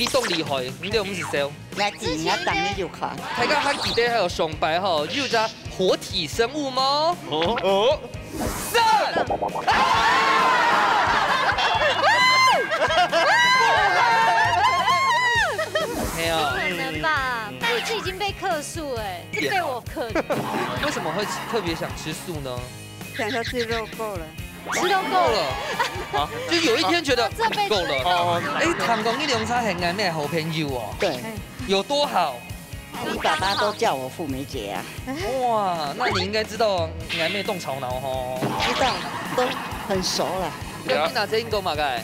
你动厉害，你哋唔是笑。我自然等你就看。大家看记得还有上白吼，有只活体生物吗？哦，上！没有，不可能吧？那一次已经被客诉哎，是被我克的。为什么会特别想吃素呢？想说吃肉够了。 吃都够够了，了，啊，就有一天觉得这辈子够了。哦，哎，唐公一龙茶很暧昧好朋友哦，对，有多好？你爸爸都叫我傅梅姐啊。哇，那你应该知道暧昧动潮脑哦。知道，都很熟了。要去哪这英国马盖？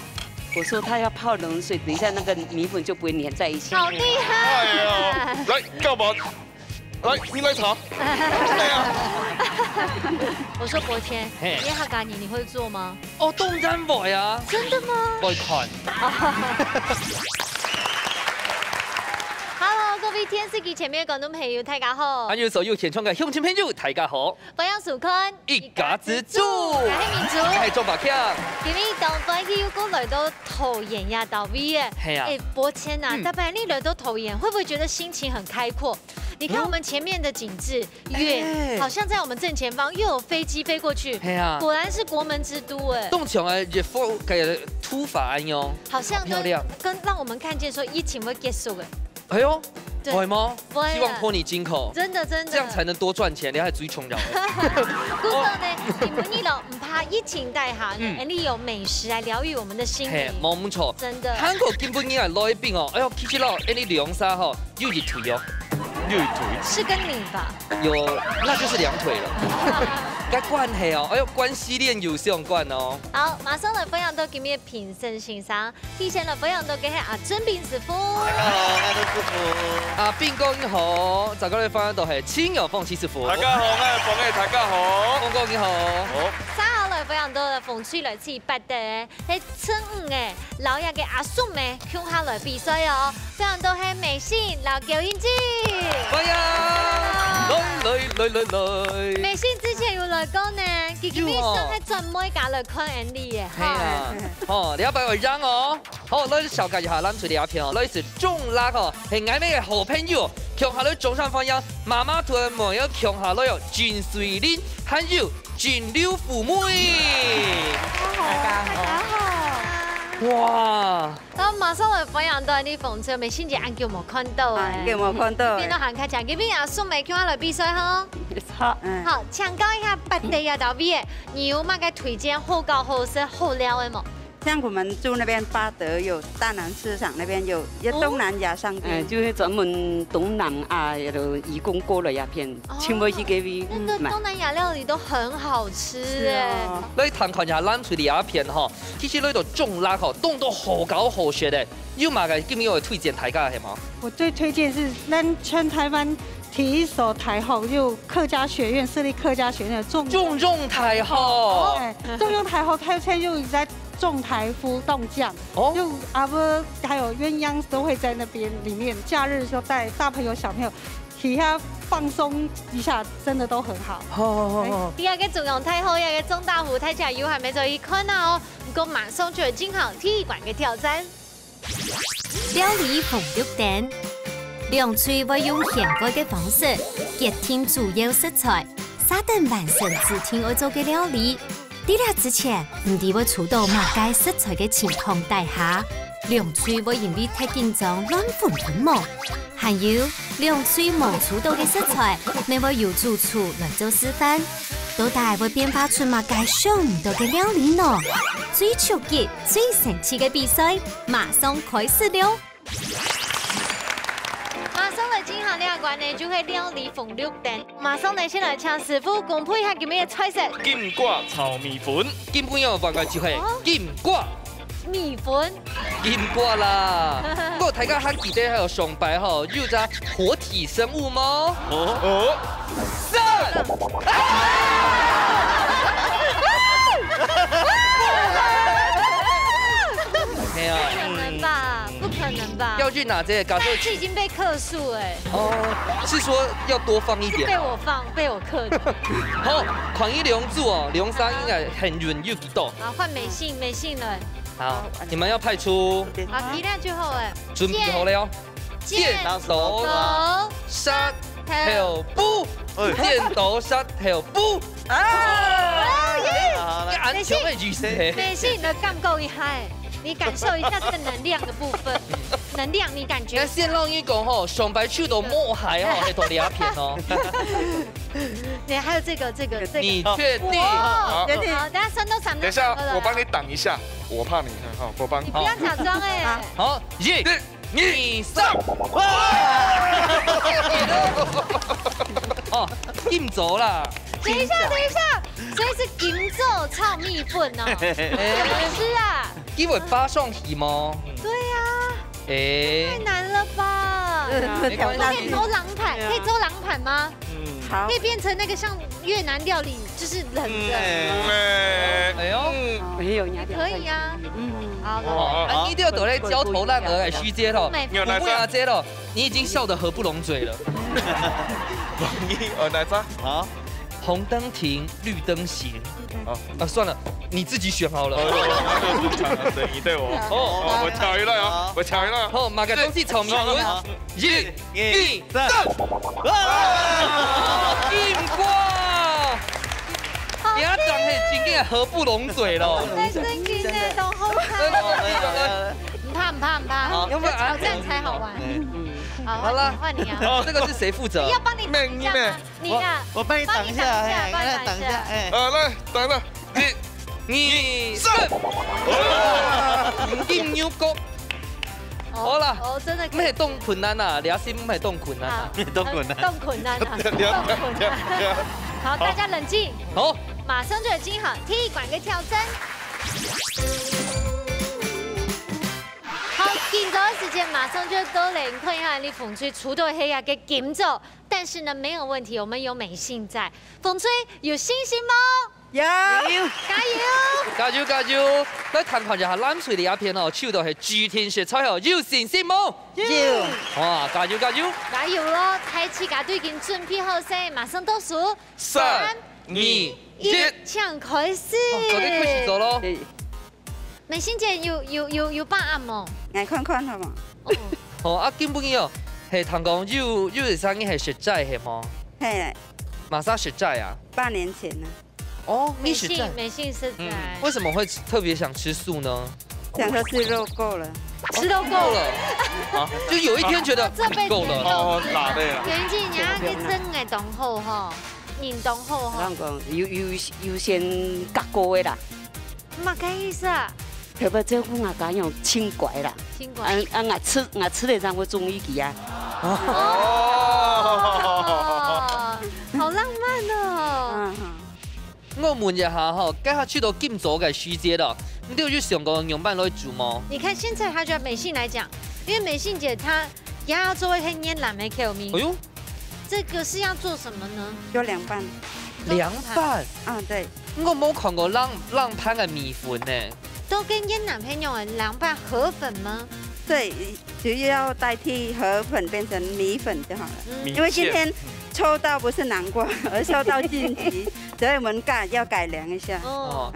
我说他要泡冷水，等一下那个米粉就不会粘在一起。好厉害！哎呀，来干嘛？来，你来查。对啊。我说博谦，嘿耶哈嘎你会做吗？哦，动占宝呀，真的吗会看。 ？Hello， 各位电视機前面嘅觀眾朋友，大家好。還有所有現場嘅鄉親朋友，大家好。歡迎收看一家之主，我係民族。係做白強。今日當番佢要過來到桃園呀，到位嘅。係啊。哎，博謙啊，大白你來到桃園，會不會覺得心情很開闊？你看我們前面的景致，遠，好像在我們正前方又有飛機飛過去。係啊。果然是國門之都哎。動場嘅熱風嘅突發喲。好像漂亮。跟讓我們看見說疫情會結束嘅。 哎呦，對會嗎？不會希望托你金口，真的真的，這樣才能多賺錢，你還追窮人。姑哥呢，你們呢度唔怕疫情大下呢？你有美食來療癒我們的心靈，冇唔錯，真的。韓國根本應係攞一邊哦，哎呦，其實咯，你兩沙吼又一腿哦，又一腿，是跟你吧？有，那就是兩腿了。該關係哦，哎呦，關係鏈有相關哦。好，馬上來分享到今日評審欣賞，提前來分享到嘅係阿曾斌師傅。大家好，我係師傅。啊，邊個你好，就嗰啲分享到係親友鳳師傅。大家好，我係鳳嘅，大家好。峰哥你好。好。三號來分享到嘅風吹來自八地，係春五嘅老爺嘅阿叔咩，向下來比賽哦。分享到係微信老九英子。歡迎，來。微信之前有來講呢，佢今日想係專門加來看 Andy 嘅。係啊，哦，你要擺個樣哦。好，攞啲小格一下，攬住你一片哦，攞啲是中辣哦，係曖昧嘅好朋友。向下來中上方向，媽媽團沒有向下來有金水林，還有金柳父妹。大家好。哇！咁馬上來分享到啲風車，微信節眼叫冇看到誒。有冇看到？邊度行開場？嗰邊阿叔咪叫我來比賽呵。好，好，請教一下八地啊，到邊？你有乜嘅推薦好高好食好料嘅冇？ 像我們住那邊巴德有大南市場那邊有東南亞商店，就是專門東南亞的義工過來一片，全部是給你那個東南亞料理都很好吃哎。你睇看下攬住你一片嗬，其實呢度中辣嗬，凍到好搞好食嘅。要買嘅，今日我推薦大家係嘛？我最推薦是咱全台灣第一所台後，就客家學院設立客家學院的重用台後，哎，重用台後，它現在就在種台夫凍醬，哦，就阿伯還有鴛鴦都會在那邊裡面，假日就帶大朋友小朋友，體下放鬆一下，真的都很好。好。第二個重用太后，第二個中大湖太甲油還沒做一看啊哦，不過馬上就會進行體育館嘅挑戰。料理紅綠燈，涼脆會用現改嘅方式結添主要食材，沙等完成自天愛做嘅料理。喺呢之前，唔知會觸到某界食材嘅情況底下，涼脆會因為太緊張亂混吞沒，還有涼脆冇觸到嘅食材，未會由主廚來做示範，到底會變化出某界想唔到嘅料理呢？最刺激、最神奇嘅比賽，馬上開始了！馬上嚟進行呢個關呢，就係料理紅綠燈。馬上嚟先來請師傅公布一下今日嘅菜式。金瓜炒米粉，基本有辦法就係金瓜。米粉。金瓜啦，不過大家還記得還有上白吼，有隻活體生物嗎？哦，上！沒有。不可能吧？不可能吧？要去拿這個搞錯？這已經被客訴哎。哦，是說要多放一點。被我放，被我克的。好，狂一龍柱哦，龍山應該很遠又幾多？好，換美信，美信了。好，你们要派出好，期待最后哎，准备好了哦，箭头杀跳步，箭头杀跳步啊！安全的举势。美信，你的杠够厉害，你感受一下这个能量的部分，能量你感觉？先让你讲吼，上白手都摸海吼，还多两片哦。对，还有这个，你确定？好，等下酸都闪了。等一下，我帮你挡一下，我怕你，好，我帮。你不要假装哎。好，1、2、3，哦，金走啦。等一下，所以是金走炒米粉哦，怎么吃啊？因为巴上鱼吗？对呀，太难了吧？没关系。可以偷狼盘，可以偷狼盘吗？好可以变成那个像越南料理，就是冷的。哎呦，没有可以啊。好，啊，你一定要躲在焦头烂额来虚街头，不会啊，街头，你已经笑得合不拢嘴了。来扎，好。红灯停，绿灯行。啊，算了，你自己选好了。等你对我。哦，我挑一个啊，我挑一个。好，马个东西炒米粉。1、2、3，硬瓜！你要长很紧紧，合不拢嘴了。太生气了，都好看。不怕，有挑战才好玩。好了，换你啊！这个是谁负责？要帮你挡一下吗？你啊，我帮你挡一下，帮你挡一下。来，等等，1、2、3，金牛角。好啦，哦，真的。唔系冻困难啊，俩心唔系冻困难啊，冻困难。好，大家冷静。好，马上就有金好踢馆嘅挑战。好，金走的时间马上就到零，看一下你风吹出到黑呀给金走，但是呢没有问题，我们有美信在。风吹有信心吗？有，加油！加油！来看看一下冷水的鸦片哦，手都是巨天雪彩哦，有信心冇？有。哇，加油！加油咯！开启甲队已经准备好势，马上倒数3、2、1，抢开始。早点开始走咯。美心姐有办案冇？眼看看好嘛？哦，啊，根本哦，係同講有是生意係實在係嗎？嘿，馬上實在啊？8年前呢？哦，美信實在。為什麼會特別想吃素呢？想說吃肉夠了。吃都夠了。啊，就有一天覺得夠了。哦，哪類啊？袁姐，你要去蒸嘅凍好吼，認凍好吼。咱講有先隔過的啦。乜嘅意思啊？特別這我講用輕拐啦。輕拐。我吃的讓我中意佢啊。好浪漫哦。我問一下哈，今下去到金座嘅虛節啦，你都有去想過用辦來煮嗎？你看現在他就美信來講，因為美信姐她也要做一黑黏藍莓 Q 米。哎呦，這個是要做什麼呢？有涼拌。涼拌？啊，對。我冇看過冷盤嘅米粉呢。都跟煙男朋友涼拌河粉嗎？對，只要代替河粉變成米粉就好了。因為今天抽到不是南瓜，而抽到晉級，所以我們要改良一下。哦，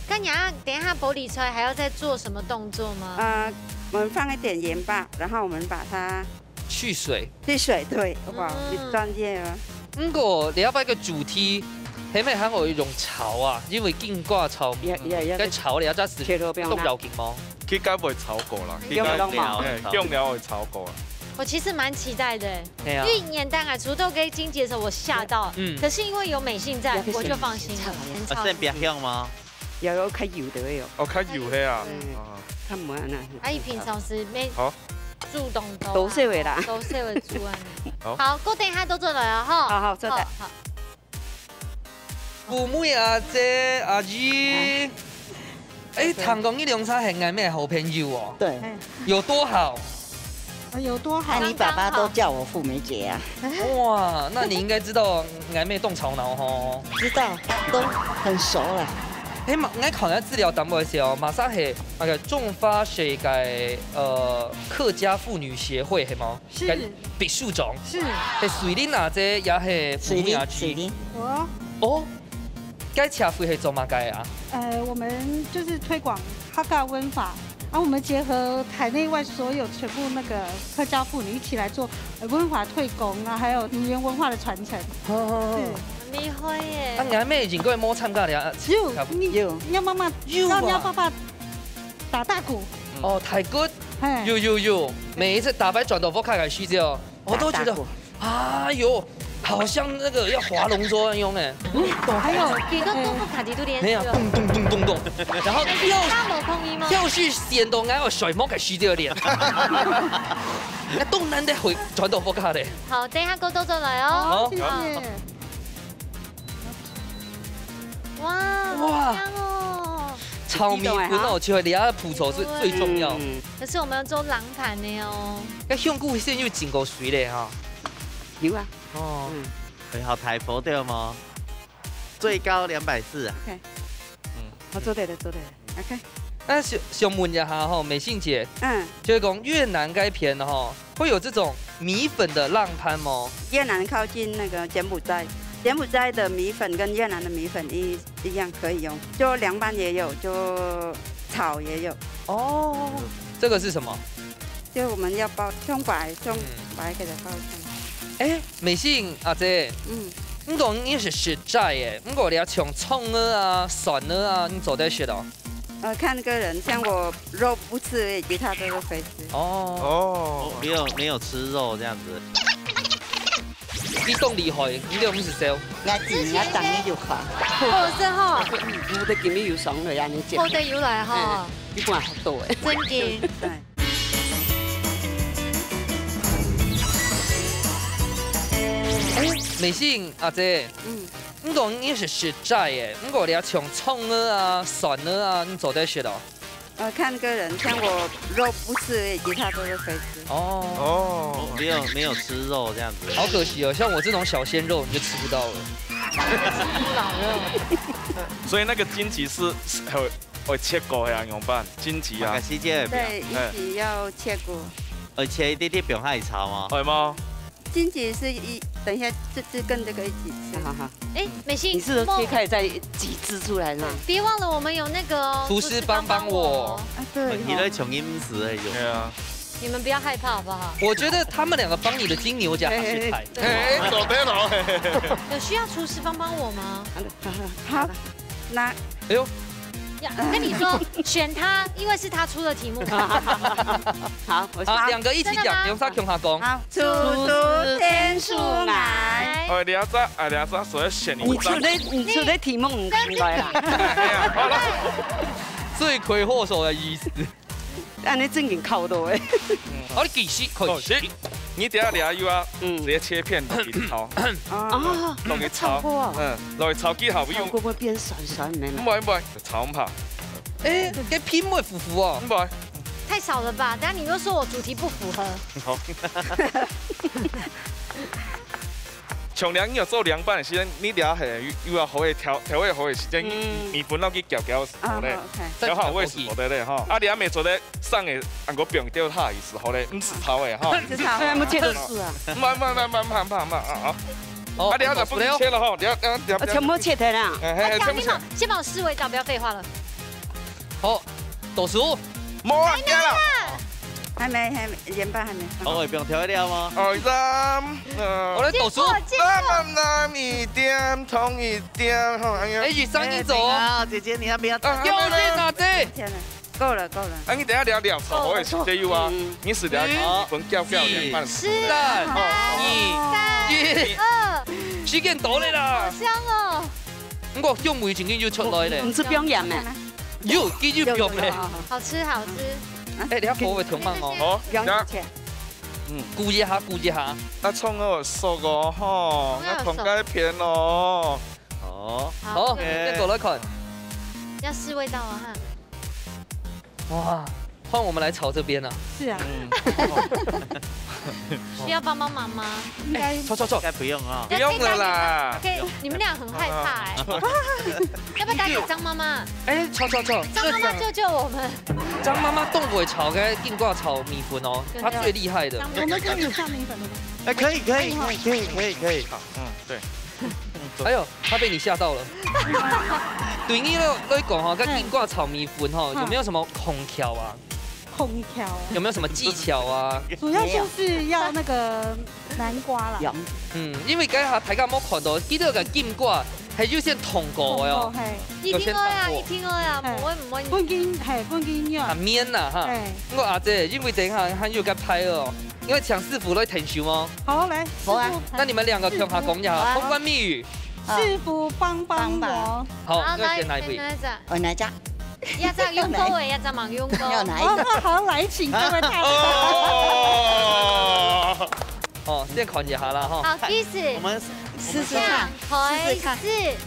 那你要等一下剝離出來，還要再做什麼動作嗎？我們放一點鹽巴，然後我們把它去水。去水，對，哇，你專業啊！不過你要擺個主題。係咪喺我用炒啊？因為金瓜炒米，跟炒你要揸時都有勁嗎？佢該不會炒過啦，用料會炒過。我其實蠻期待的，因為年單啊，除豆跟金姐的時候我嚇到，可是因為有美信在，我就放心了。我先別香嗎？有較油的有。哦，較油嘅啊。較唔安啊。阿姨平常時咩？煮凍豆。都細位啦。都細位煮啊。好，固定下都做來了哈。好，做得。好。父母阿姐阿姨，哎，唐公一凉茶係嗌咩好朋友哦？對，有多好？有多好？你爸爸都叫我富美姐啊。哇，那你應該知道嗌咩凍炒腦吼？知道，都很熟了。哎，我看下資料淡薄些哦，馬上係那個中發社嘅客家婦女協會係嗎？是。別墅種。是。係水林阿姐也係富美阿居。哦。該茶會係做乜嘅啊？我們就是推廣客家文化，然后我们结合海内外所有全部那个客家妇女一起来做文化推广啊，还有语言文化的传承。米花耶。啊，俺妹经过摸参加了，有，你要妈妈，然后你要爸爸打大鼓。哦，太 good， 有，每一次打败转头佛开开虚掉，我都觉得，哎呦，好像那个要划龙舟一样哎。还有几个功夫卡迪都连续了，咚，然后跳去先到俺个水摸开虚掉脸，那东南的回转头佛开的。好，等一下勾豆豆来哦。谢谢。哇，好香哦！炒米粉哦，就係你要鋪頭是最重要。可是我們要做冷盤的哦。那香菇先要浸過水咧哈。有啊。哦。很好台佛對嗎？最高240啊。OK。我做對了。OK。那想問一下哈，美信姐，就是講越南該片的哈，會有這種米粉的浪盤嗎？越南靠近那個柬埔寨。柬埔寨的米粉跟越南的米粉一样可以用，就凉拌也有，就炒也有。哦，这个是什么？就我们要包葱白给它包上。哎，美信阿姐，你讲你是实在耶，不过你要从葱啊、蒜啊，你做得学的。看个人，像我肉不吃，其他都是可以吃。哦，没有吃肉这样子。你咁厲害，你都唔是燒。我自己等你就好。好真哈。有的今日有爽了呀，你講。好的有來哈。你管好多哎。真嘅。美信阿姐，你講你是實在耶，不過你要從葱啊、蒜啊，你做得學的。看个人，像我肉不吃，其他都是可以吃。哦，没有吃肉这样子，好可惜哦。像我这种小鲜肉，你就吃不到了。老肉。所以那个荆棘是会切过的用板，荆棘啊。对，一起要切过。切一点点，不用太炒吗？会吗？荆棘是等一下这跟这个一起吃。好。哎，美心，你是不是可以开始再挤汁出来呢？别忘了我们有那个厨师帮我。对。你在穷饮食而已。对啊。你们不要害怕好不好？我觉得他们两个帮你的金牛甲去抬。左边哦。有需要厨师帮我吗？好，那哎呦。跟你说，选他，因为是他出的题目。好，两个一起讲，用啥向下讲？好，处天数来。两只所以选你出的题目唔出来啦。罪魁祸首的意思。安尼正经靠到诶。好，你继续可以。你等下抓油啊，直接切片落去炒。啊，落去炒，落去炒几下会不会变酸的？唔会，炒唔怕。哎，给拼会糊糊哦。唔会。太少了吧？等下你又说我主题不符合。好。从凉要做凉拌的时间，你抓下又要好嘅调味好嘅时间，米粉落去搅好咧，调好味是好的咧哈。啊，你还没做咧上嘅，按个饼掉它意思好咧，唔是炒嘅哈。是炒，没切都是啊。慢啊。啊，你要不切了哈，全部切开啦。先帮我试味道，不要废话了。好，倒数。冇啊，惊啦。还没，盐巴还没放。不用调味料吗？2、3，我来倒数。慢一点，痛一点，哎，1、3，你走哦。姐姐，你那边要先拿这。够了。啊，你等下聊炒好的时间有啊，你是聊分搅凉拌。3、2、1，时间到了啦。好香哦。我香味已经就出来了。唔吃不用盐咩？有，继续不用嘞。好吃。哎，你要火会调慢哦。好，顾一下。那葱我熟个吼，那葱该片咯。好，再过来看。要试味道啊哈。哇，换我们来炒这边了。是啊。需要帮忙吗？应该炒。应该不用啊。不用了啦。你们俩很害怕哎。要不要打给张妈妈？哎，炒。张妈妈救我们。张妈妈动不会炒个硬挂炒米粉哦，她最厉害的。我们这里有下米粉的吗？哎，可以。好，对。哎呦，他被你吓到了。对你来讲哈，跟硬挂炒米粉哈，有没有什么空调啊？烹调。有没有什么技巧啊？主要就是要那个南瓜啦。因為家下大家冇看到，見到個金瓜係要先燙過嘅哦。一聽過呀，一聽過呀，唔會。半斤肉。啊面呐哈。我阿姐因為等下還有個拍哦，因為搶師傅來聽show嗎？好來。好啊。那你們兩個向下講一下通關密語。師傅幫我。好，要選哪一位？我哪隻？一隻用高嘅，一隻盲用高。要哪一個？好，來請各位大哦，先看一下啦哈。好，開始。我們試試看，開始。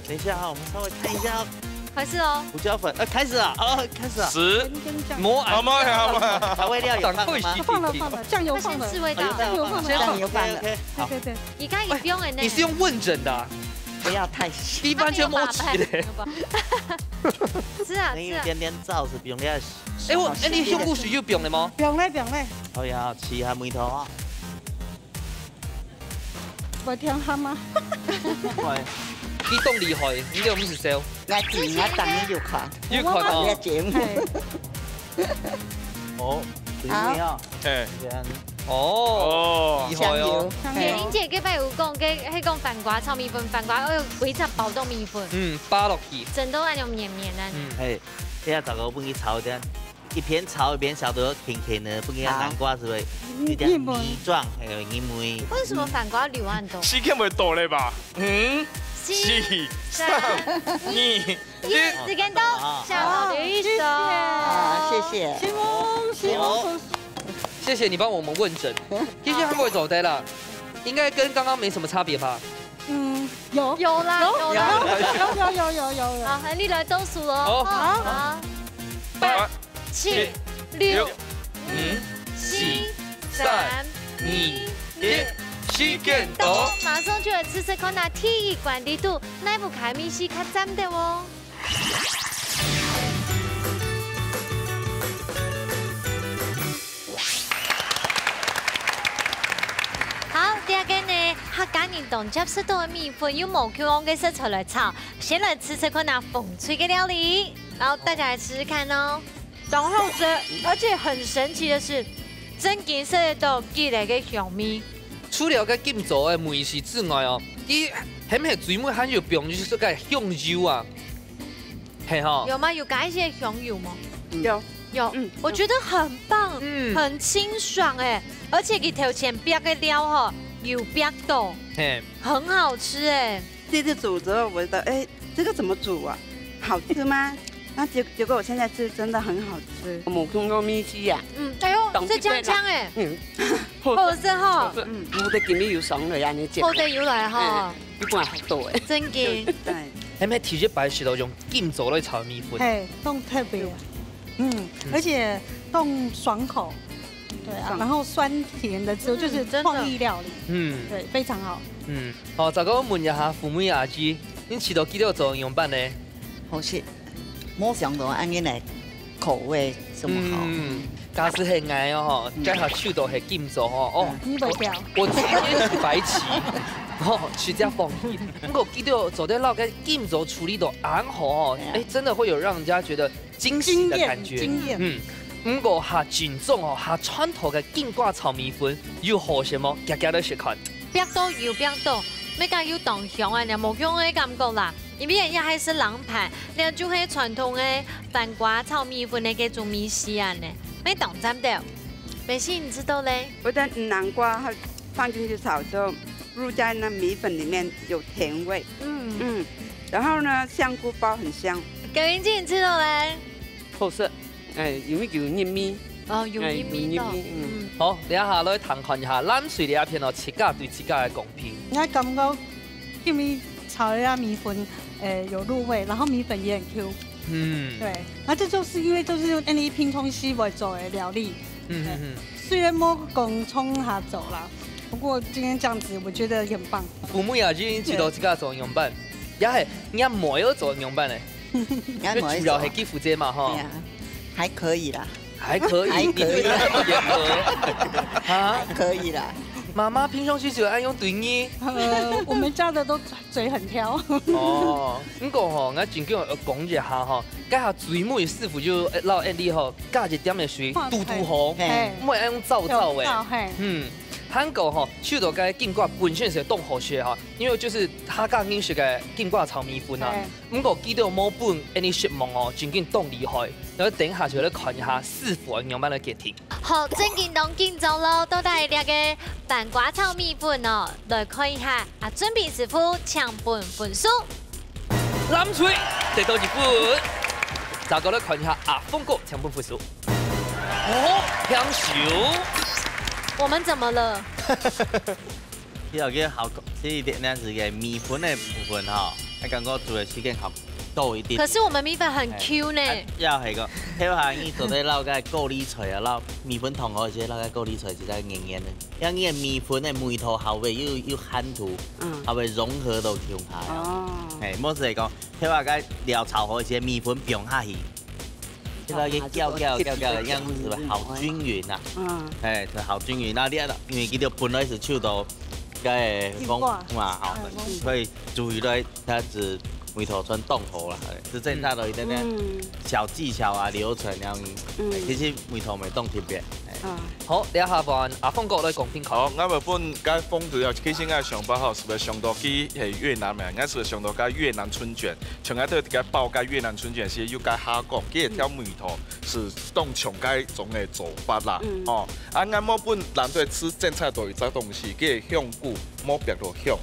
等一下哈，我們稍微看一下。開始哦。胡椒粉，開始了，開始了。10，摸啊，好調味料有放嗎？放了，醬油放了。先試味道。醬油放了。對。而家也不用嘅呢。你是用問診的？不要太細。一般就摸起的。是啊，你有點點燥是不用了。你用過水就不用了嗎？不用嘞。好呀，試下梅頭啊。我聽下嗎？你咁厲害，你有唔是笑？我自我等要看。要看哦。節目。哦，水味啊。哦，厲害哦。玲姐嗰擺有講，佢講飯瓜炒米粉，飯瓜要幾隻包到米粉。扒落去。整到那種綿綿的。哎，等下找個本去炒點，一邊炒一邊炒得甜甜的，本去南瓜是不是？有點泥狀，還有泥梅。為什麼飯瓜流很多？時間會到咧吧？4、3、2、1，時間到，下好舉手。謝謝。謝謝你幫我們問診。其實還會走的啦，應該跟剛剛沒什麼差別吧？有啦。有。好，你來倒數哦。好。8、7、6、5、4、3、2、1，時間到。馬上就來試試看那鐵一管理度，哪部開咪是較針的哦。好，第二個呢，客家人當接受到的米粉用無口味嘅食材來炒，先來試試看那風吹嘅料理，然後大家來試試看哦。然後而且很神奇的是，真件食得到寄來嘅香味。除了個金座嘅梅子之外哦，啲係咪最尾還有用就是個香油啊？係哈？有嗎？有加一些香油嗎？有，我覺得很棒，很清爽哎，而且佢頭前煸嘅料哈，有煸到，很好吃哎。第一次煮之後，我覺得這個怎麼煮啊？好吃嗎？那結果我現在吃真的很好吃。冇空過米絲啊。哎呦，這香香哎。好食哈。冇得見你要爽嚟啊！你食。好得要嚟哈。一般好多誒。真嘅。係咪提前擺時候用金座來炒米粉？凍特別。而且凍爽口。對啊，然後酸甜的之後就是創意料理。對，非常好。好，再講問一下父母阿姊，你吃到幾多種樣板呢？好食。冇想到安尼嚟口味這麼好，假使係愛哦，加下手到係金座哦，你唔掉，我今天是白棋，去家放棄。不過記得做得那個金座處理到啱好哦，真的會有讓人家覺得驚喜的感覺。驚豔。不過下正宗哦，下傳統嘅金瓜炒米粉要好些麼？家家都食看。煸到又煸到，咩家要當香啊？你冇香嘅感覺啦。因為也還是冷盤，然後就係傳統的飯瓜炒米粉的嗰種米線啊呢，沒當真的。美心你知道嘞？我的南瓜放進去炒之後，入在那米粉裡面有甜味。然後呢，香菇包很香。九英姐你知道嘞？好食，有咩叫黏米？有黏米。好，你一下來談看一下冷水呢一片哦，自家對自家嘅公平。我感覺因為炒一下米粉。有入味，然後米粉也很 Q。對，那這就是因為就是用NE拼充西為做的料理。雖然冇講衝下走啦，不過今天這樣子，我覺得很棒。父母也已經知道自家做樣板，也係人家冇有做樣板咧。最主要係幾負責嘛，哈。還可以啦。還可以，你對他不嚴格。還可以啦。妈妈平常时就爱用对你。我们家的都嘴很挑。哦，不过吼，我真叫讲一下吼，家下水母师傅就老安利吼，加一点的水嘟嘟红，莫爱用皂皂诶。韩国吼，手到个金瓜本身是冻好些哈，因为就是他刚认识个金瓜炒米粉啊。不过记得某本安尼食物哦，真紧冻厉害。然后等下就来看一下师傅样般的给听。好，真紧动紧走喽，都带两个板瓜炒米粉哦，来看一下啊，准备师傅抢本分数。蓝翠得到1分，再过来看一下阿峰哥抢本分数。哦，香手。我们怎么了？要个好，这一点那是个米粉的部分哈，我感觉做的时间好多一点。可是我们米粉很 Q 呢。要系个，迄下伊做在捞个高丽菜啊，捞米粉同好些，捞个高丽菜是在硬硬的。因为米粉的梅头后尾又含土，后尾融合到中下。哦。哎，莫是来讲，迄下个料炒好些米粉不用下去。这个搅的样子是吧？好均匀呐。哎，好均匀。那你因为记得本来是手到，个风嘛好，所以注意咧，它是梅头村冻好啦，是正常的一点点小技巧啊流程然后，其实梅头未冻特别。好，等下换阿峰哥来讲评考。好，我们本该风主要其实我上班吼，是不是上到去系越南嘛？我是上到个越南春卷，像我对个包个越南春卷是有个哈讲，佢条梅头是冻上个种的做法啦。哦，啊，我本人对吃正菜都有这东西，佢香菇摸别落香，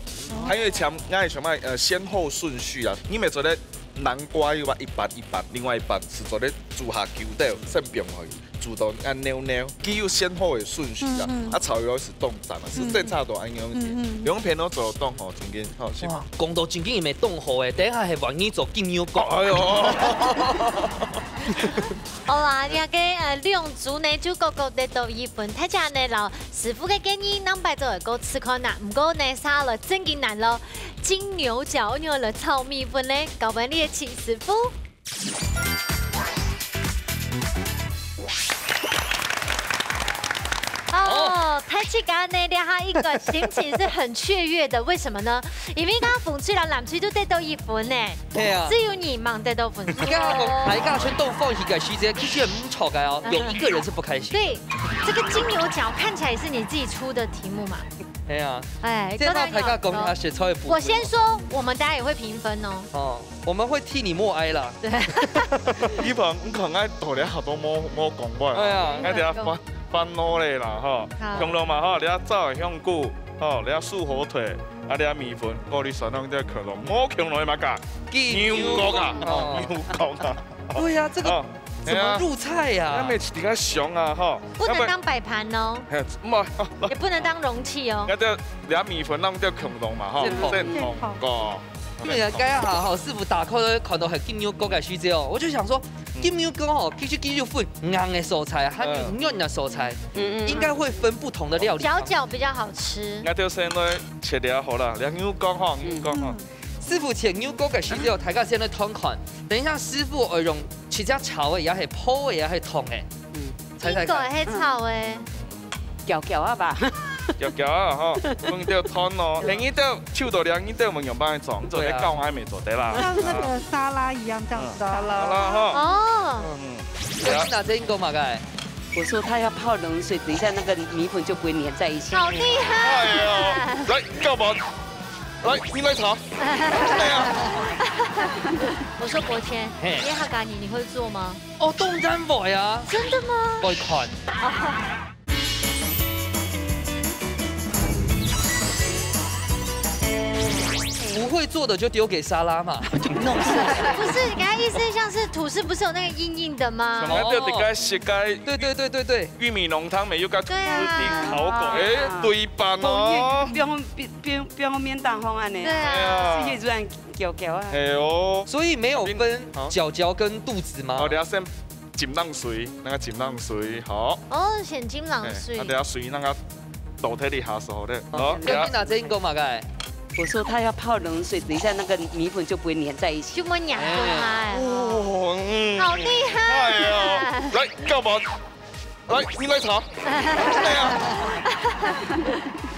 还有像我想卖先后顺序啊，你咪做咧南瓜又话一半，另外一半是做咧煮下球底，先冰去。煮到按扭，佢有先后的顺序啊，炒油是冻炸嘛，是正常都按样子，两片都做冻好，真紧好。哇，讲到真紧伊咪冻好诶，等下系愿意做金牛角。哎呦！好啦，两个两组呢就各得到1分，睇下呢老师傅嘅建议，2摆做会够吃看啦，唔过呢杀了真紧难咯，金牛角有了炒米粉呢，搞完你嘅请师傅。哦，台起刚呢，两下一个心情是很雀跃的，为什么呢？因为刚刚讽刺了蓝区就得到1分呢，对啊，只有你忙得到分数。你刚刚台尬全都放一个时间，其实很吵的哦，有一个人是不开心。对，这个金牛角看起来是你自己出的题目嘛？对啊，哎，这道台尬公他写超也不。我先说，我们大家也会评分哦。哦，我们会替你默哀啦。对。你可能大家好多冇讲过。哎呀，我哋翻攞嚟啦，吼，香炉嘛，吼，你啊炸香菇，吼，你啊素火腿，啊你啊米粉，高丽酸汤即係強龍，冇強龍嘅乜㗎？牛角啊，牛角啊。對呀，這個怎麼入菜呀？因為點解上啊，吼？不能當擺盤哦。唔係，也不能當容器哦。我哋你啊米粉當啲強龍嘛，吼，正紅個。因為該下吼，師傅打開咧看到係金牛角嘅書啫哦，我就想說。金牛角吼，其實金牛分硬的蔬菜，和軟的蔬菜，應該會分不同的料理。角比較好吃。我就先來切了好了，兩牛角哈，牛角哈。師傅切牛角嘅時候，大家先來睇看。等一下師傅會用切隻炒嘅，也係鋪嘅，也係燙嘅。呢個係炒嘅，攪啊吧。攪啊吼，用到湯咯，另一道手到兩一道我們用幫你做，做啲高矮未做得啦。像那個沙拉一樣這樣子。沙拉哈。哦。你拿這個嘛該？我說他要泡冷水，等一下那個米粉就不會粘在一起。好厲害！哎呀，來教我，來你來炒。哎呀。我說國謙，你哈嘎你會做嗎？哦，當然會啊。真的嗎？會看。不會做的就丟給沙拉嘛，就弄碎。不是，你剛才意思像是吐司不是有那個硬硬的嗎？什麼叫啲個食個？對，玉米濃湯咪要個對啊，烤過，誒對版哦。邊個面蛋烘啊呢？對啊，是這樣攪啊。係哦。所以沒有分腳跟肚子嗎？我哋先浸冷水，那個浸冷水好。哦，先浸冷水。我哋要水那個倒體裡下手的。好，你拿這個嘛該？我說他要泡冷水，等一下那個米粉就不會粘在一起。就冇粘過來。哦，好厲害！哎呀，來教我，來你來炒。哎呀，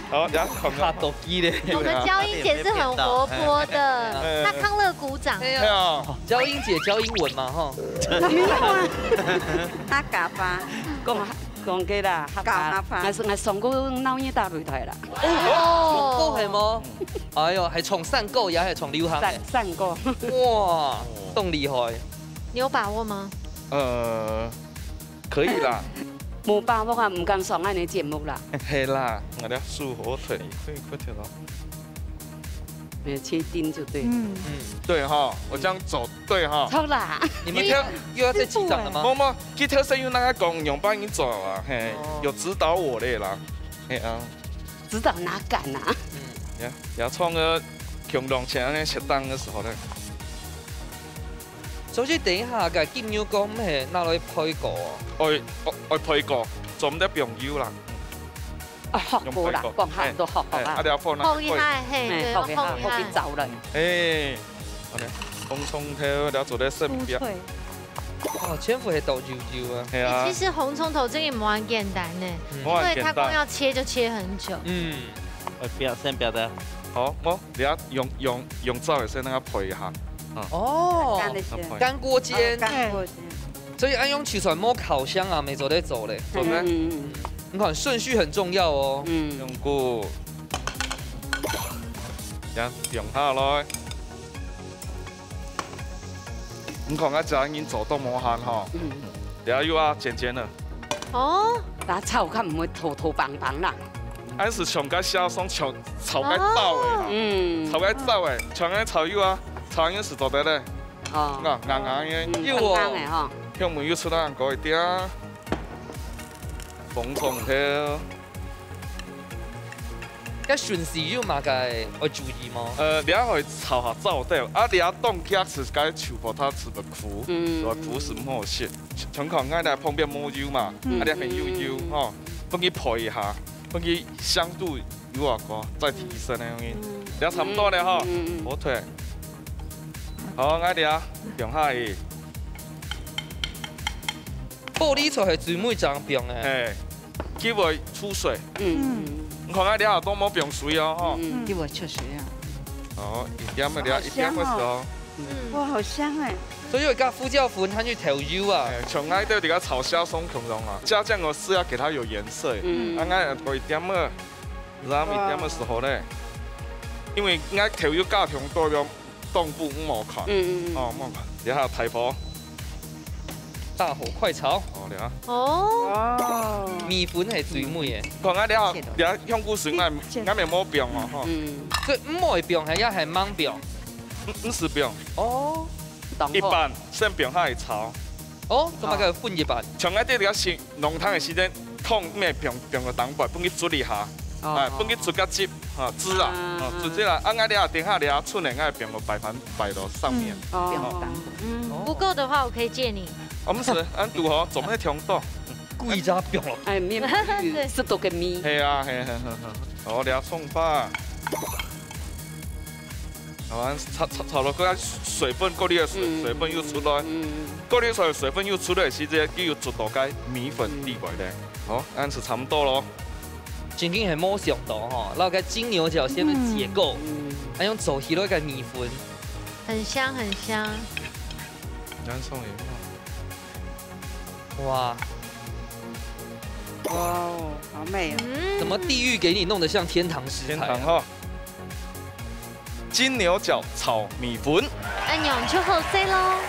好，然后卡多基的。我们娇英姐是很活泼的，她康乐鼓掌。对啊，娇英姐教英文嘛哈。沒有啊，他假發，講嘅啦，假發，我上個鬧嘢打擂台啦。哦，夠係麼？哎呦，係從散購也係從流行。散購。哇，咁厲害。你有把握嗎？可以啦。冇把握啊，唔敢上我哋節目啦。係啦，我哋豎火腿，可以快點咯。切丁就對。對哈，我這樣走對哈。錯啦。你們又要再記賬了嗎？冇，佢跳聲要那個講用幫你做啊，嘿，有指導我哋啦，係啊。指導哪敢啊？也創個強龍前咧食檔嘅時候咧。所以等一下嘅金牛講係哪裏配過啊？愛配過，做唔得朋友啦。啊，學過啦，講下都學啊。啊，你要放啦。好厲害，嘿，對，好厲害。學啲走啦。誒，我哋紅蔥頭，了做啲生標。哇，全部係豆油油啊。係啊。其實紅蔥頭這個蠻簡單呢，因為它光要切就切很久。先表得。好，我你要用灶嘅先，那個配一下。哦，乾鍋煎，乾鍋煎，所以安用取出來摸烤箱啊，沒做得走嘞，做咩？你看順序很重要哦。用過，用下來。你看我這已經做到冇限哈，然後又要剪剪了。哦，嗱炒佢唔會土棒棒啦。俺是從個小松炒個到誒，炒個到誒，從個炒油啊。炒嘢是做得嘞，硬嘅，要喎，香梅要出得嗰一點，紅蔥頭，咁順時要嘛嘅要注意嗎？你要去炒下灶對，啊你要凍起是該炒破它吃的苦，所以苦是唔好食。像講我哋旁邊冇油嘛，啊你係油吼，幫佢配一下，幫佢香度有啊個再提升咧，你要差唔多咧吼，火腿。好，我哋啊，用下去。玻璃菜係最尾張冰嘅，誒，佢會出水。你看我哋啊，都冇冰水哦，吼。佢會出水啊。哦，一點嘅咧，一點嘅時候。哇，好香誒！所以而家胡椒粉，它去調油啊。從我哋個炒小松孔中啊，加醬油是要給它有顏色。我我一點嘅，然後一點嘅時候咧，因為我調油加強多咗。凍不冇看，哦冇看，然後提火，大火快炒，哦你啊，哦，米粉係最尾嘅，講我了香菇水我咪冇冰哦，吼，所以唔會冰係一係芒冰，唔是冰，哦，一般先冰下去炒，哦，咁啊個混一般，像我哋個是濃湯嘅時間，湯咩冰個蛋白，幫佢煮一下。哎，幫佢煮個汁，汁啊，煮汁啦，我哋啊等下你啊出嚟，我冰個擺盤擺到上面。不夠的話，我可以借你。我唔是，俺拄好做咩聽到？故意加冰咯。哎，面濕到嘅面。係啊，係。好，你啊沖吧。好，炒到嗰水分，嗰啲嘅水分要出來，嗰啲水分要出來時間，佢要煮到個米粉地位咧。好，啱是差唔多咯。正經係冇上到吼，然後個金牛角先結構，還用走起落個米粉，很香很香。哇！哇哦，好美啊！怎麼地獄給你弄得像天堂食材？天堂哈！金牛角炒米粉，按樣出好食咯。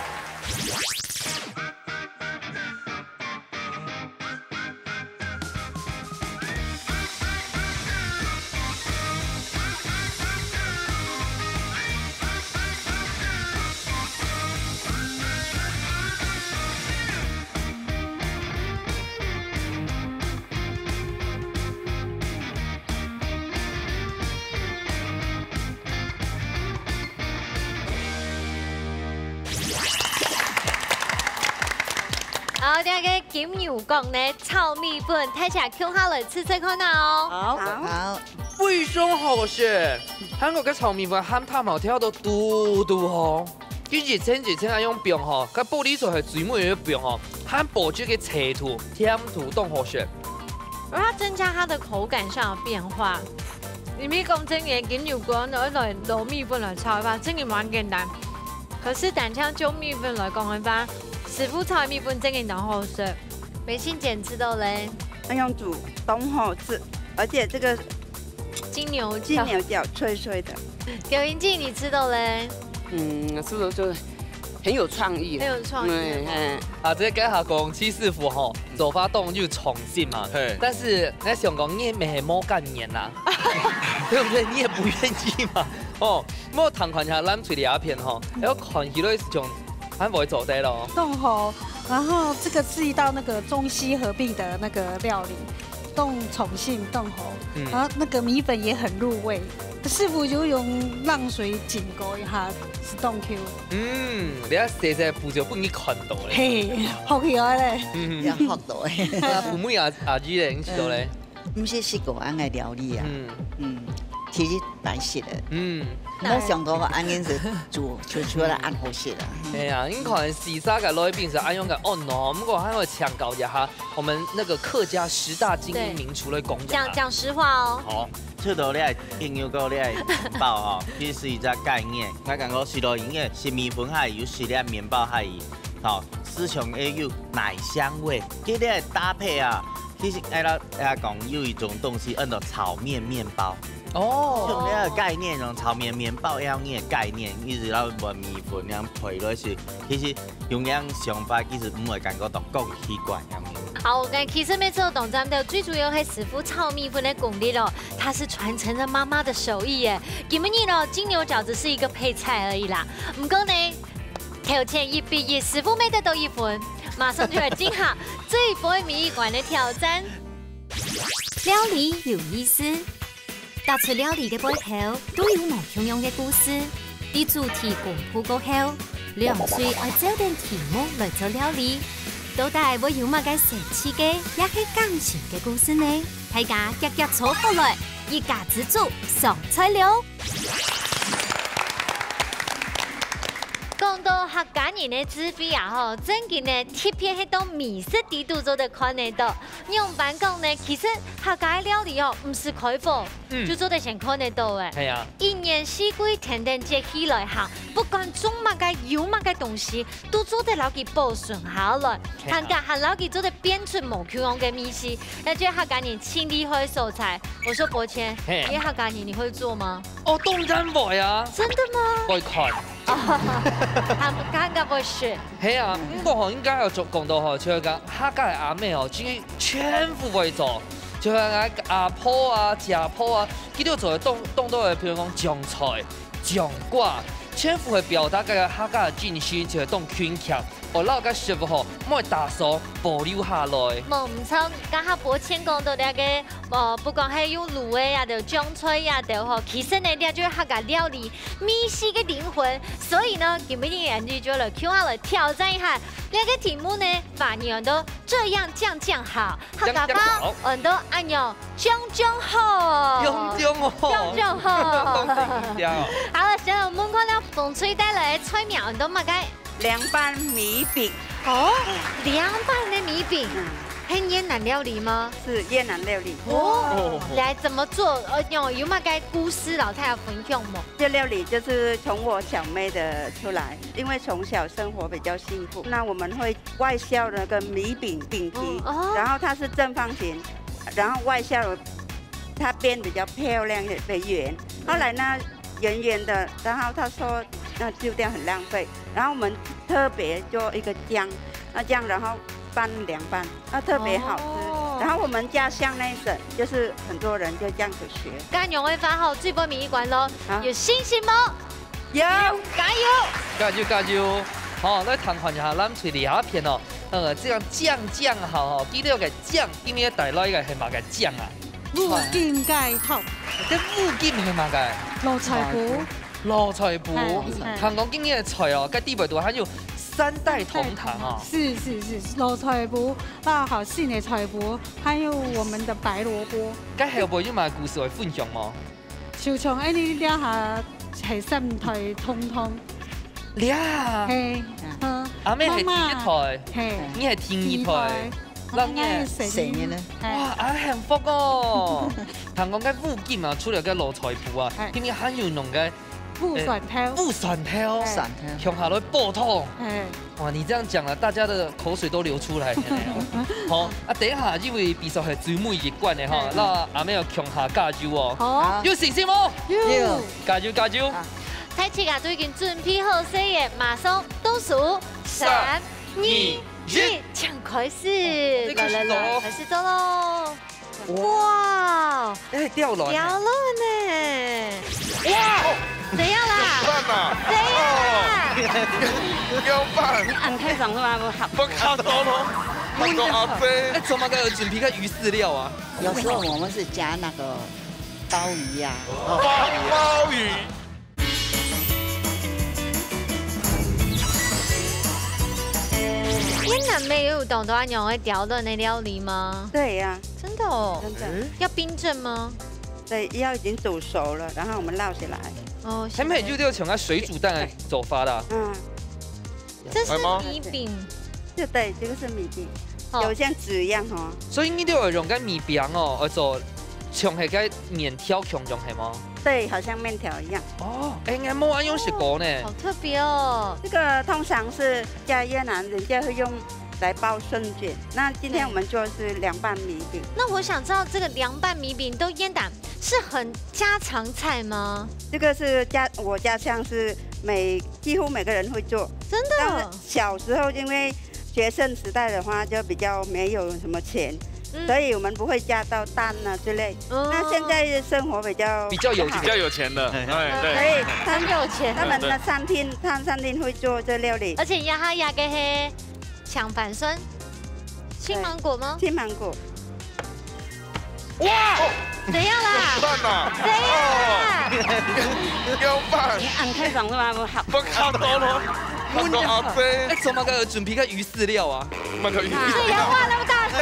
好，第二個金牛角呢炒米粉，睇下用下來吃吃看哦。好，非常好選。韓國嘅炒米粉鹹淡後跳到嘟嘟吼，跟住整用冰吼，個玻璃菜係最尾嘅冰吼，韓薄椒嘅斜圖、甜圖都好選。而它增加它的口感上的變化，米讲真嘅，緊要講攞來攞米粉來炒吧，真嘅蠻簡單。可是單槍就米粉來講嘅話，師傅炒米粉真嘅很好食。美心姐知道嘞？那用煮东好吃，而且这个金牛角脆脆的。刘英静，你知道嘞？是不是就很有创意？很有创意。啊，这个跟下讲七师傅吼，走发动就重庆嘛。但是那想讲你没冇干年啦，对不对？你也不愿意嘛。哦，我谈看下咱嘴的鸦片吼，要看起来是种还不会做得咯。冻吼，然后这个是一道那个中西合并的那个料理，冻重庆冻吼，然后那个米粉也很入味。师傅就用浪水浸过一下，是冻 Q。你啊细细步骤本已看到咧。嘿，好起来咧。也学到诶。啊，父母阿姨咧，你知道咧？唔是食过安嘅料理啊。其实白食的。我想到安尼是煮出来安好食啦。对啊，你看西沙嘅来宾是安用嘅哦 no， 不过还会强调一下我们那个客家10大精英名厨的工讲实话哦。好。出到你係應用到你係麵包吼，其實是一個概念。我感覺除了因為是米粉係有時咧麵包係吼，時常會有奶香味。其實你搭配啊，其實愛講有一種東西叫做炒麵麵包。用呢個概念用炒麵麵包樣嘅概念，一直到揾米粉樣配落去，其實用樣想法其實唔會感覺到夠奇怪樣。好，其實每次都懂咱們的最主要係師傅炒米粉的功力咯，它是傳承着媽媽的手藝耶。今日呢，金牛角只是一個配菜而已啦。唔過呢，頭前1比1，師傅每得到1分，馬上就來進行最不米一館的挑戰。料理有意思，踏出料理嘅背後都有無同樣嘅故事。啲主題公布過後，2歲愛找定題目來做料理。到底會有乜嘅神奇嘅，也係感情嘅故事呢？大家夾夾坐過來，一家之主上菜了。講到客家人的智慧啊，吼，真嘅呢，貼片喺到美食地圖做得看得到。用白講呢，其實客家料理哦，唔是開火就做得先看得到嘅。係啊，一年四季天天節起來行，不管種乜嘅有乜嘅東西，都做得老佢保存下來。客家還老佢做得變出無窮樣嘅美食，而且客家人親力會手菜。我說抱歉，你客家人你會做嗎？哦，當然會啊。真的嗎？會看。客家會學。係啊，不過我應該有講到吼，就係講客家嘅阿妹哦，全部會做。就係阿婆啊、家婆啊，佢都做動到嘅，譬如講醬菜、醬瓜，全部會表達嘅客家嘅精神，就係當圈劇。我老家師傅吼，我打掃保留下來。冇唔錯，家下抱歉講到呢個，不管係有滷味啊，就醬菜啊，就吼，其實呢，呢就是客家料理美食嘅靈魂。所以呢，今日研究咗嚟，叫我嚟挑戰一下呢個題目呢，反而都這樣醬好，客家包我都按鈕醬好，醬好。好了，現在我們看到風吹帶來嘅菜苗，我都乜嘅？涼拌米餅哦，涼拌的米餅，係越南料理嗎？是越南料理。哦，來怎麼做？有乜嘅故事老太太分享嗎？這料理就是從我小妹的出來，因為從小生活比較幸福，那我們會外銷那個米餅餅皮，然後它是正方形，然後外銷它邊比較漂亮的圓，後來呢圓圓的，然後他說。那丟掉很浪費，然後我們特別做一個醬，那醬然後拌涼拌，那特別好吃。然後我們家鄉那一省，就是很多人就這樣子學。加油會發好最波米館咯，有信心嗎？有，加油！加油！好，來談看一下咱嘴里鴉片哦，這樣醬好，記得個醬，今日帶來嘅係乜嘅醬啊？烏金雞頭，啲烏金係乜嘅？蘿菜脯。蘿菜脯，香港今年嘅菜哦，喺地位度還有3代同堂啊。是，蘿菜脯，好細嘅菜脯，還有我們的白蘿蔔。咁後邊有乜故事會分享嗎？就從呢啲下係新台通通。倆。係。阿妹係第一台，你係第二台。冷嘅，成嘅咧。哇，幸福哦！香港嘅附近啊，除了嘅蘿菜鋪啊，今日還有弄嘅富蒜頭，富蒜頭，鄉下來煲湯。哇，你這樣講了，大家的口水都流出來。好，等一下因為比賽係最尾一關嘅哈，那阿妹要鄉下加油哦。好，有信心冇？有，加油加油！睇次啊，都已經準備好勢嘅，馬上倒數3、2、1，搶開始！來，開始走咯！哇！哎，掉落，掉落呢！哇！怎樣啦？怎樣啦？要辦？你按開上是嗎？不卡多咯，那個阿飛。哎，怎麼個準備個魚飼料啊？有時候我們是加那個鮑魚呀。鮑魚。越南妹有懂得用会掉的那料理吗？对呀，真的哦，真的要冰镇吗？对，要已经煮熟了，然后我们捞起来。哦，前面就要从它水煮蛋来走发的。嗯，这是米饼。对，这个是米饼，有像纸一样哦。所以你都要用个米饼哦，而做像係个面条用係嗎？对，好像面条一样。哦，哎，我冇安用食過呢。好特別哦。这个通常是在越南，人家会用来包春卷。那今天我们做的是凉拌米饼。那我想知道这个凉拌米饼都腌蛋是很家常菜吗？这个是我家乡是几乎每个人会做。真的。但是小时候因为学生时代的话，就比较没有什么钱。所以我们不会加到蛋啊之类。那现在生活比较有钱的，对，所以很有钱。他们的餐厅会做这料理，而且压嘅係搶飯酸青芒果嗎？青芒果。哇！怎樣啦？蛋啊！怎樣啦？要辦？你按開上是嗎？不卡多咯。那個阿飛，哎，怎麼個準備個魚飼料啊？那個魚。是氧化那麼大聲。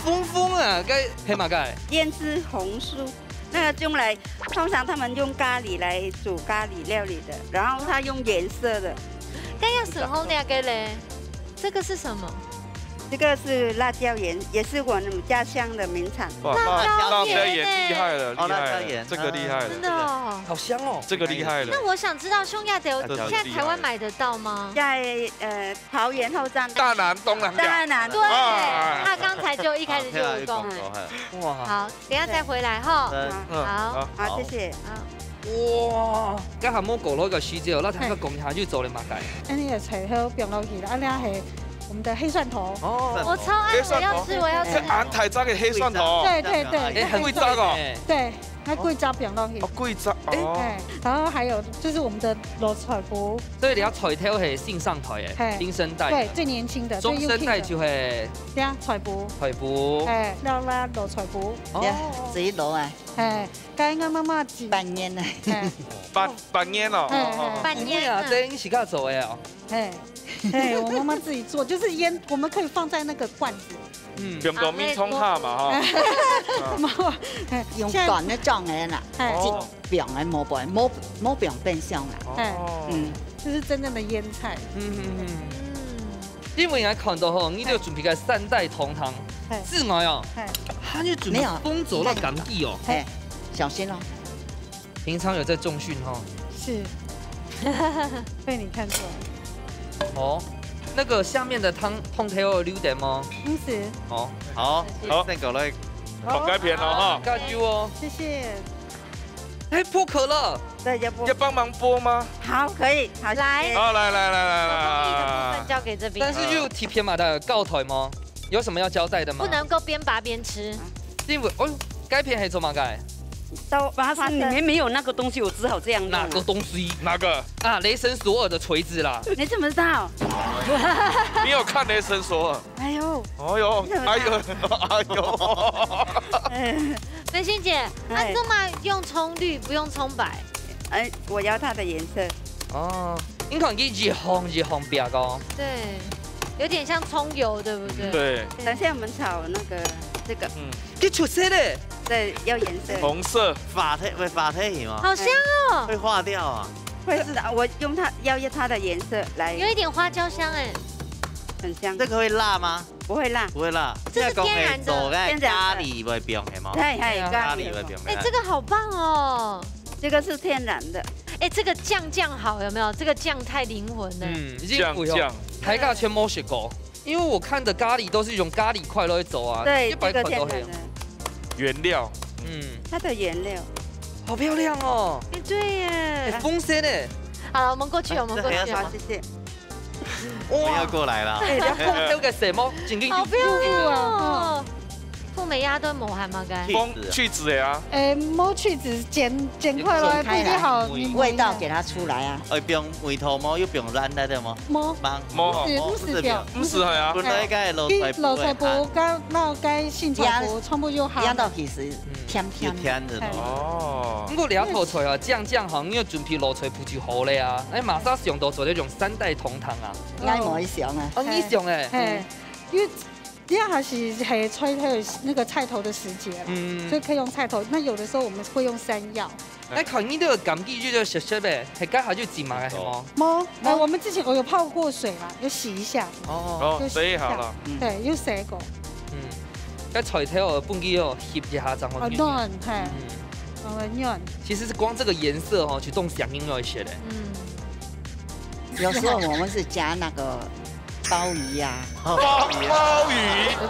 風啊，該係嘛該？胭脂紅酥，那個用來通常他們用咖喱來煮咖喱料理的，然後它用顏色的。該要粉紅那個嘞？這個是什麼？這個是辣椒鹽，也是我們家鄉的名產。辣椒鹽厲害了，辣椒鹽，這個厲害了，真的哦，好香哦，這個厲害了。那我想知道匈牙豆現在台灣買得到嗎？在桃園後站。大南東南大南。對，他剛才就一開始就有講。哇，好，等下再回來哈。好，謝謝。哇，家下冇過攞個豉椒，那睇個講下就做你馬計。安尼個菜好變落去啦，安尼係。我們的黑蒜頭哦，我超愛，我要吃。安泰扎嘅黑蒜頭，對對對，很貴雜哦。對，它貴雜變落去。哦，貴雜哦。然後還有就是我們的蘿菜脯。所以你要菜頭係新上台嘅，新生代。對，最年輕的。中生代就係。對啊，菜脯。菜脯。撈啦蘿菜脯。哦。自己攞啊。剛剛媽媽煮。半醃啊。半醃哦。半醃啊，這你是家做的哦。哎，我媽媽自己做，就是醃，我們可以放在那個罐子。用個面蔥蝦嘛哈。用罐咧裝嘅啦，餅嘅冇餅變相啦。這是真正的醃菜。因為我看到吼，你都準備個3代同堂，之外哦，他就準備封走到港地哦。小心哦。平常有在重訓哈。是。被你看出來。哦，那個下面的湯頭有點嗎？是。哦，好，那個來放改片哦哈，加油哦，謝謝。哎，破殼了，對，要破。要幫忙剝嗎？好，可以，好，來。好，來。手工藝的部分交給這邊。但是就提偏馬的告台嗎？有什麼要交代的嗎？不能夠邊拔邊吃。因為哦，改片係做乜改？它裡面沒有那個東西，我只好這樣。哪個東西？哪個？啊，雷神索爾的錘子啦！你怎麼知道？你有看雷神索爾？哎呦！美心姐，那這麼用蔥綠不用蔥白？哎，我要它的顏色。哦，你看佢熱紅白個。對，有點像蔥油，對不對？對。等下我們炒那個這個。佢出色咧。對，要顏色。紅色，會發黑嗎？好香哦。會化掉啊？會是的，我用它的顏色來。有一點花椒香哎。很香。这个会辣吗？不会辣，不会辣。这是天然的，咖喱会变的吗？对，咖喱会变。哎，这个好棒哦，这个是天然的。哎，这个酱好有没有？这个酱太灵魂了。已经酱，台咖全冇食过，因为我看的咖喱都是用咖喱块来走啊，对，这个天然的。原料，它的原料，好漂亮哦。哎，对耶，丰盛诶。好了，我们过去，我们过去。好，谢谢。哇，要过来了。哎，这个什么？好漂亮哦。富美鸭炖冇係咪嘅？去籽的啊。冇去籽，剪块来，不一定好，味道给它出来啊。不用梅头冇，又不用染的对吗？冇，不是表，不是啊。本来该萝菜脯跟那该杏菜脯全部又好。腌到其实甜的哦。不过两头菜啊，酱好，因为准备萝菜脯就好了啊。哎，马上上到做那种3代同堂啊。爱冇一想啊。哦，你想哎。因为。第二还是吹它有那个菜头的时节，所以可以用菜头。那有的时候我们会用山药。哎，看你这个感觉就熟悉呗，系加下就挤嘛，系吗？冇，我们之前我有泡过水啦，有洗一下。哦，洗好了。对，有洗过。在菜头本机哦，翕一下怎么？嫩，嘿，嫩。其实是光这个颜色哦，就动响应了一些的。有时候我们是加那个。鲍鱼呀，鲍鱼，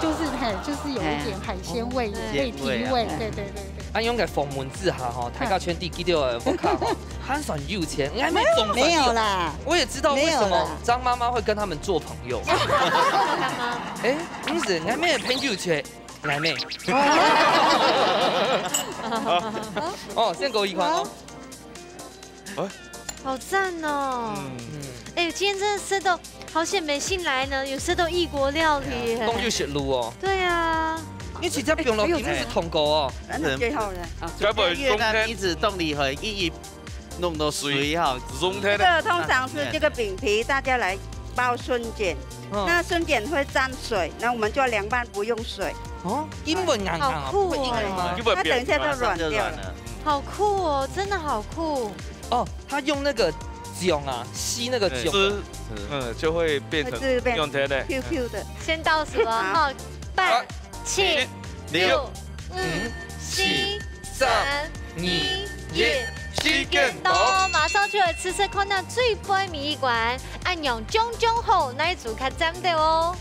就是有一点海鲜味，可以提味，对。俺用个封门字哈哈，台高圈地记到我看哈，很算有钱，俺没有啦。我也知道为什么张妈妈会跟他们做朋友。哎，不是，俺妹朋友圈，俺妹。哦，先给我一块哦。好赞哦！哎，今天真的吃到。好险没进来呢，有吃到异国料理。东就食路哦。对啊，你直接用落去是通过哦。最好的。越南一直动力会一弄到水好，这个通常是这个饼皮，大家来包春卷，那春卷会沾水，那我们就凉拌不用水。哦，英文硬硬啊，不会硬吗？它等一下就软掉了。好酷哦，真的好酷。哦，他用那个。蛹啊，吸那个蛹，就会变成用它的 QQ 的。先倒数了哈，8、7、6、5、4、3、2、1，时间到，马上就来吃看那最杯米馆，按用种好那一组较针的哦。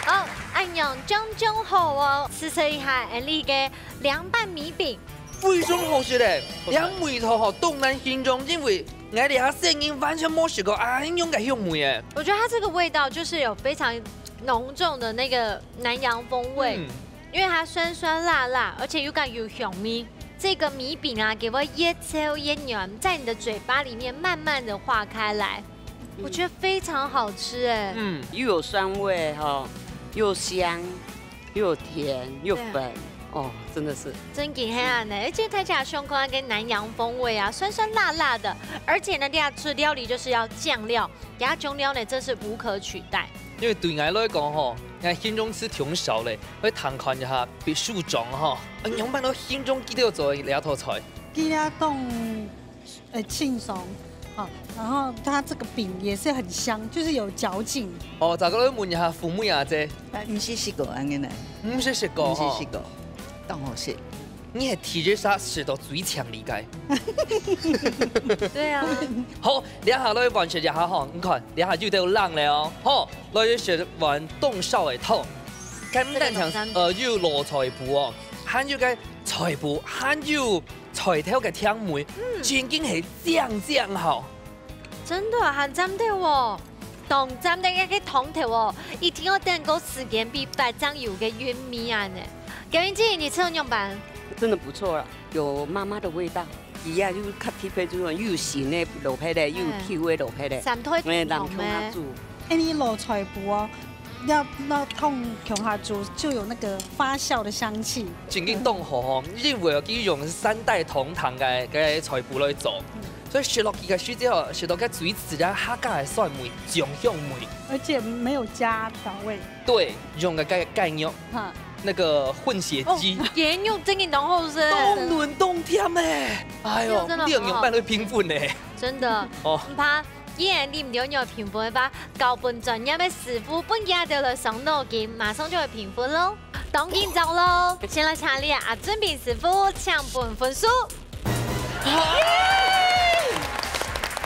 好。按用种好哦，试测一下安利嘅凉拌米饼。非常好食嘞，两味头吼动人心中，因为我哋下声音完全冇食过安用嘅香味诶。我觉得它这个味道就是有非常浓重的那个南洋风味，因为它酸酸辣辣，而且又感有香米。这个米饼啊，给我越抽越软，在你的嘴巴里面慢慢的化开来，我觉得非常好吃哎。又有酸味哈。又香，又甜，又粉，哦，真的是真给黑暗的，而且它家胸口跟南洋风味啊，酸酸辣辣的，而且呢，家吃料理就是要酱料，家中料呢真是无可取代。因为对我来讲吼，我心中吃挺少嘞，我探看一下别墅种哈，杨班都心中记得做两套菜，记得冻轻松。然后它这个饼也是很香，就是有嚼劲。哦，大家都问一下父母呀姐。唔是食过安嘅呢？唔是食过，唔是食过，当好食。你係鐵咗沙食到最強理解。對啊。好，兩下來玩食一下嗬，你看兩下就到冷了哦。好，來食玩凍燒嘅湯，咁但係要蘿菜脯哦，還要嘅菜脯，還要菜頭嘅香味，全經係正好。真的很針對喎。當針對嘅湯頭哦，一定要等夠時間比白醬油嘅軟米啊呢。高雲姐，你吃用版？真的不錯啦，有媽媽的味道。而家又較貼配咗，又鹹嘅蘿蔔咧，又 Q 嘅蘿蔔咧，三推我哋南鄉下煮。你蘿菜脯哦，要燙瓊下煮就有那個發酵的香氣。正經凍河哦，因為佢用3代同堂嘅菜脯來做。所以食落去嘅水之後，食到嘅嘴齒啊，客家嘅蒜味、醬香味，而且沒有加調味。對，用嘅雞肉，那个混血鸡，盐又真的浓厚是，冬轮冬天哎，哎呦，2年半都平分呢，真的哦，唔怕。依然你唔了有評分吧？教本專業嘅師傅本家就來上腦筋，馬上就會評分咯。當然走咯，先來查理阿準備師傅搶本分數。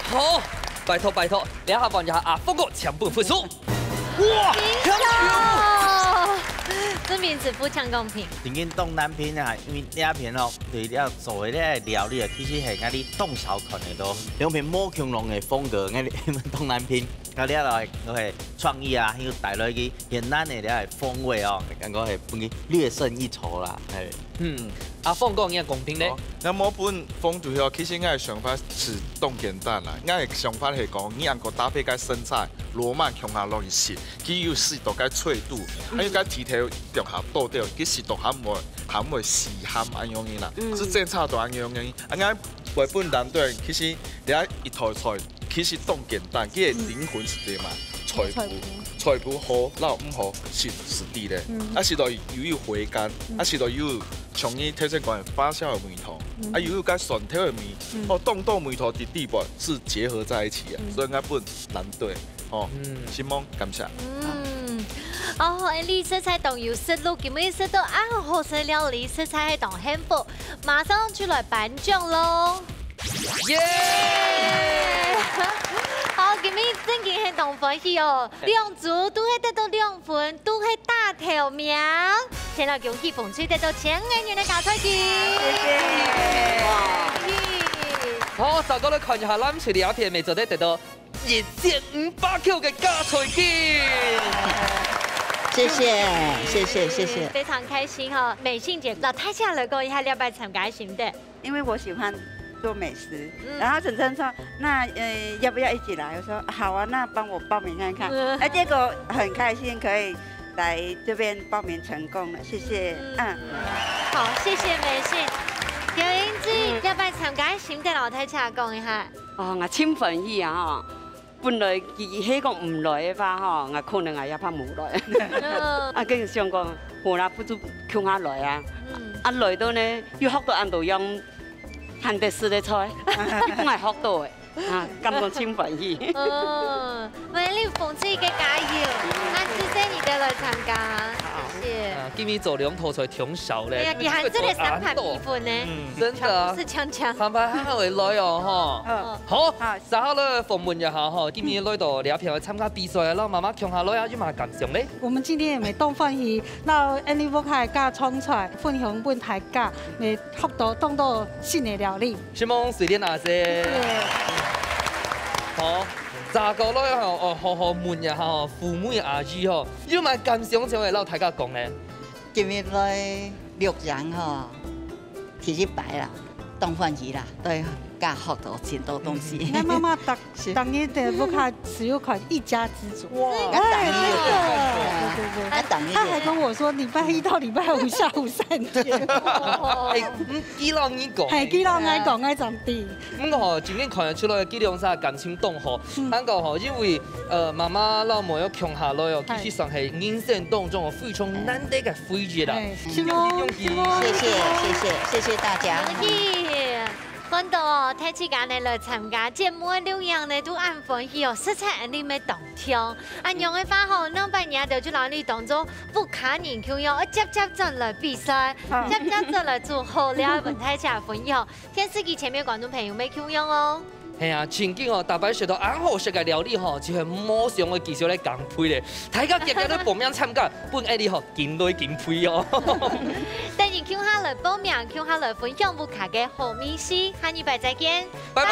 好，拜託拜託，你下幫一下阿峰哥搶本分數。哇！準備師傅搶公平。曾經東南片啊，因為呢一片哦，對了做嘅咧料理啊，其實係嗰啲東小群嚟到，兩片冇強龍嘅風格，嗰啲東南片，嗰啲啊我係創意啊，要帶來啲越南嘅咧風味哦，感覺係本嘅略勝一籌啦，係。阿峰講嘅公平咧，那麼本風主要其實我嘅想法是凍簡單啦，我嘅想法係講，你能夠搭配個生菜、羅曼強下落去食，佢要適度嘅脆度，還有個提頭中下倒掉，佢適度鹹味時鹹咁樣嘅啦，是正差到咁樣嘅。啊，我本南隊其實你一台菜其實凍簡單，佢嘅靈魂是啲嘛？菜脯好，撈唔好是啲咧，啊是到又要回甘，啊是到又從伊頭先講嘅發酵嘅梅頭，啊又要加酸頭嘅梅，哦凍到梅頭啲地步是結合在一起啊，所以我本難對，哦，希望感謝。哦，你食材當有食路，今日食到啱好食料理，食材係當幸福，馬上就來頒獎咯！耶！好，今日真嘅係當歡喜哦，兩組都係得到2分，都係大頭名。先來恭喜馮翠得到1000元嘅加菜券，謝謝。好，大家來看一下咱出的片，未做得到1500Q 嘅加菜券。謝謝，非常開心哈！美信姐，老太下來過一下，要不要參加行的？因為我喜歡做美食，然後晨晨說：那要不要一起來？我說好啊，那幫我報名看看。結果很開心可以來這邊報名成功了，謝謝。好，謝謝美信。姚英子，要不要參加行的？老太下講一下。哦，我超歡喜啊！本來佢希望唔來嘅話，嗬，我可能係一拍冇來。啊，跟住上個河南不就強下來啊！啊來到呢，要學到印度用韓德式嘅菜，一般係學到嘅。啊，感覺超歡喜。哦，為你馮翠嘅加油，謝謝你哋來參加，謝謝。今日做2套菜挺少咧。哎呀，你還真係3盤米粉呢，真的。是強強。3盤還會來哦，哈。好，然後咧訪問一下哈，今日來到兩片去參加比賽，然後媽媽強下來有乜感想咧？我們今天也沒當歡喜，然後 Annie 開家創出來，分享本大家，嚟學到當到新嘅料理。希望隨便那些。好，咋個咧？哦，好問一下哦，父母嘅阿姨哦，有乜感想想嚟撈大家講咧？今日來6人吼，其實白啦，當歡喜啦，對家學到真多東西。媽媽當日的不卡只有款一家之主。哇！對，他還跟我說禮拜1到禮拜5下午3點。幾浪你講？係幾浪愛講愛長啲。咁個今天看得出來，幾兩下感情動好。但個吼，因為媽媽老母要強下來哦，其實上係人生當中哦非常難得嘅回憶啦。希望，謝謝大家。看到哦，睇次間你來參加節目嘅錄樣呢，都按歡喜哦，色彩你咪動聽。按樣嘅話吼，兩百年就去哪裡當中不卡年 Q 樣，接陣來比賽，接陣來做好了，問睇下歡喜哦。電視機前面觀眾朋友咪 Q 樣哦。係啊，前幾個大擺學到啱好食嘅料理吼，就係摸上嘅技術嚟減配咧。大家日日都報名參加，本愛你吼見對見配哦。等你 Q 下來報名，Q 下來分享不卡嘅好美食，下禮拜再見，拜拜。